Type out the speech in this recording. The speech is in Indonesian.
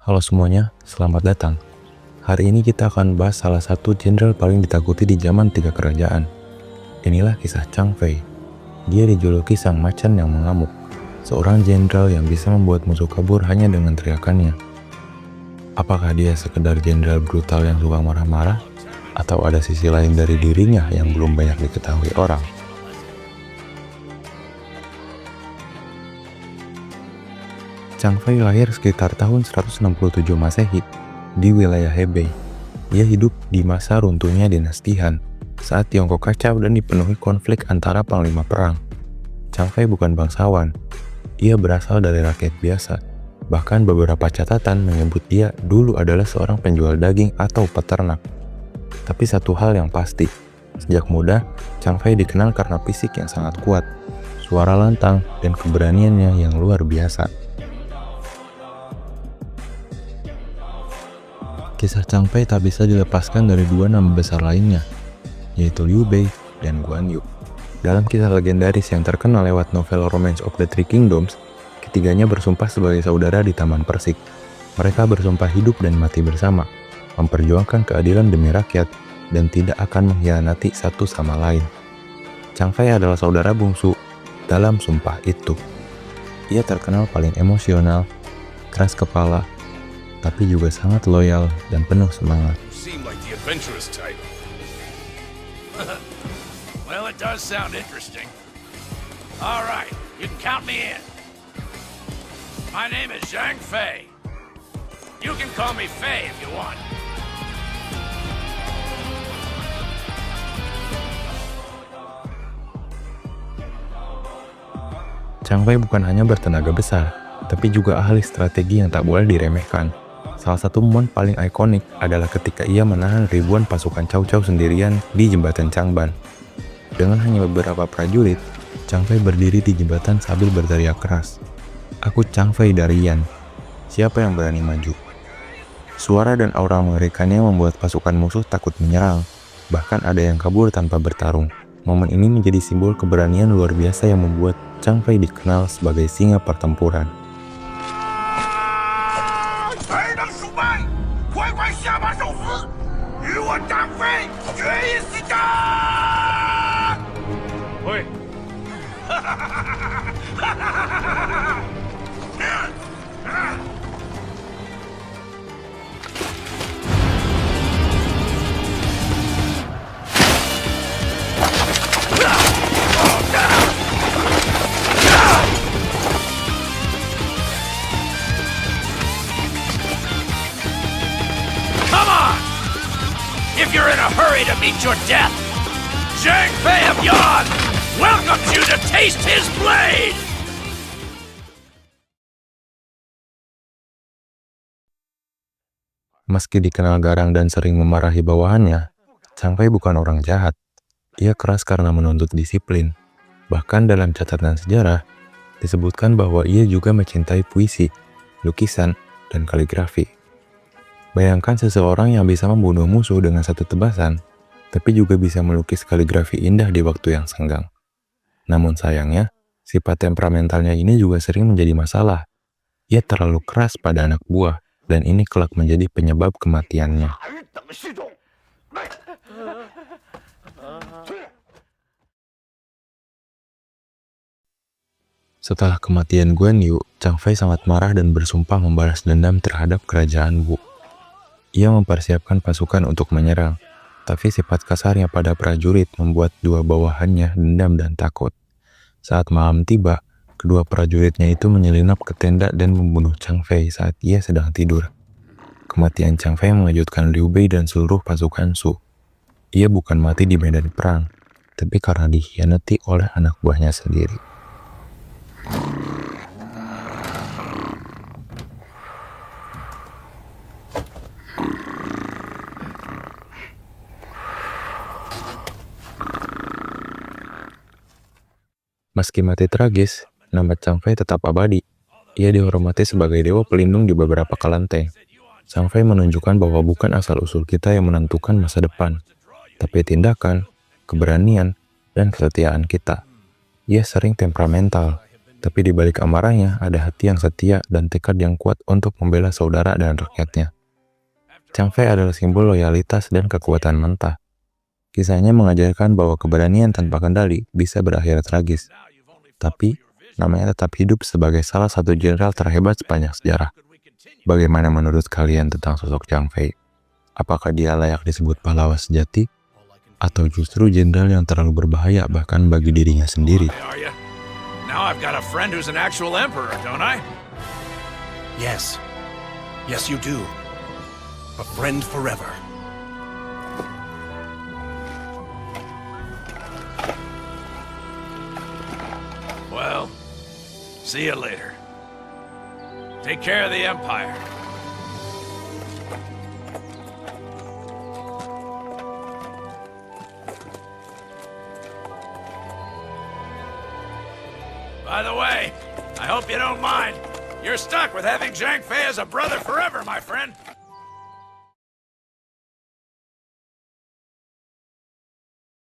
Halo semuanya, selamat datang. Hari ini kita akan bahas salah satu jenderal paling ditakuti di zaman tiga kerajaan. Inilah kisah Chang Fei. Dia dijuluki sang macan yang mengamuk, seorang jenderal yang bisa membuat musuh kabur hanya dengan teriakannya. Apakah dia sekedar jenderal brutal yang suka marah-marah, atau ada sisi lain dari dirinya yang belum banyak diketahui orang? Chang Fei lahir sekitar tahun 167 Masehi di wilayah Hebei. Ia hidup di masa runtuhnya dinasti Han, saat Tiongkok kacau dan dipenuhi konflik antara panglima perang. Chang Fei bukan bangsawan, ia berasal dari rakyat biasa. Bahkan beberapa catatan menyebut dia dulu adalah seorang penjual daging atau peternak. Tapi satu hal yang pasti, sejak muda, Chang Fei dikenal karena fisik yang sangat kuat, suara lantang, dan keberaniannya yang luar biasa. Kisah Chang Fei tak bisa dilepaskan dari dua nama besar lainnya, yaitu Liu Bei dan Guan Yu. Dalam kisah legendaris yang terkenal lewat novel Romance of the Three Kingdoms, ketiganya bersumpah sebagai saudara di Taman Persik. Mereka bersumpah hidup dan mati bersama, memperjuangkan keadilan demi rakyat, dan tidak akan mengkhianati satu sama lain. Chang Fei adalah saudara bungsu dalam sumpah itu. Ia terkenal paling emosional, keras kepala, tapi juga sangat loyal dan penuh semangat. Well, it does sound interesting. All right, you can count me in. My name is Zhang Fei. You can call me Fei if you want. Chang Fei bukan hanya bertenaga besar, tapi juga ahli strategi yang tak boleh diremehkan. Salah satu momen paling ikonik adalah ketika ia menahan ribuan pasukan Cao Cao sendirian di jembatan Changban. Dengan hanya beberapa prajurit, Chang Fei berdiri di jembatan sambil berteriak keras, "Aku Chang Fei dari Yan. Siapa yang berani maju?" Suara dan aura mengerikannya membuat pasukan musuh takut menyerang. Bahkan ada yang kabur tanpa bertarung. Momen ini menjadi simbol keberanian luar biasa yang membuat Chang Fei dikenal sebagai singa pertempuran. If you're in a hurry to meet your death, Zhang Fei of Yan welcomes you to taste his blade! Meski dikenal garang dan sering memarahi bawahannya, Chang Fei bukan orang jahat. Ia keras karena menuntut disiplin. Bahkan dalam catatan sejarah, disebutkan bahwa ia juga mencintai puisi, lukisan, dan kaligrafi. Bayangkan seseorang yang bisa membunuh musuh dengan satu tebasan, tapi juga bisa melukis kaligrafi indah di waktu yang senggang. Namun sayangnya, sifat temperamentalnya ini juga sering menjadi masalah. Ia terlalu keras pada anak buah, dan ini kelak menjadi penyebab kematiannya. Setelah kematian Guan Yu, Chang Fei sangat marah dan bersumpah membalas dendam terhadap kerajaan Wu. Ia mempersiapkan pasukan untuk menyerang, tapi sifat kasarnya pada prajurit membuat dua bawahannya dendam dan takut. Saat malam tiba, kedua prajuritnya itu menyelinap ke tenda dan membunuh Chang Fei saat ia sedang tidur. Kematian Chang Fei mengejutkan Liu Bei dan seluruh pasukan Shu. Ia bukan mati di medan perang, tapi karena dikhianati oleh anak buahnya sendiri. Meski mati tragis, nama Chang Fei tetap abadi. Ia dihormati sebagai dewa pelindung di beberapa kelenteng. Chang Fei menunjukkan bahwa bukan asal-usul kita yang menentukan masa depan, tapi tindakan, keberanian, dan kesetiaan kita. Ia sering temperamental, Tapi di balik amarahnya ada hati yang setia dan tekad yang kuat untuk membela saudara dan rakyatnya. Chang Fei adalah simbol loyalitas dan kekuatan mentah. Kisahnya mengajarkan bahwa keberanian tanpa kendali bisa berakhir tragis. Tapi, namanya tetap hidup sebagai salah satu jenderal terhebat sepanjang sejarah. Bagaimana menurut kalian tentang sosok Chang Fei? Apakah dia layak disebut pahlawan sejati? Atau justru jenderal yang terlalu berbahaya bahkan bagi dirinya sendiri? Are you? Now I've got a friend who's an actual emperor, don't I? Yes. Yes, you do. A friend forever. Well, see you later. Take care of the Empire. By the way, I hope you don't mind. You're stuck with having Zhang Fei as a brother forever, my friend.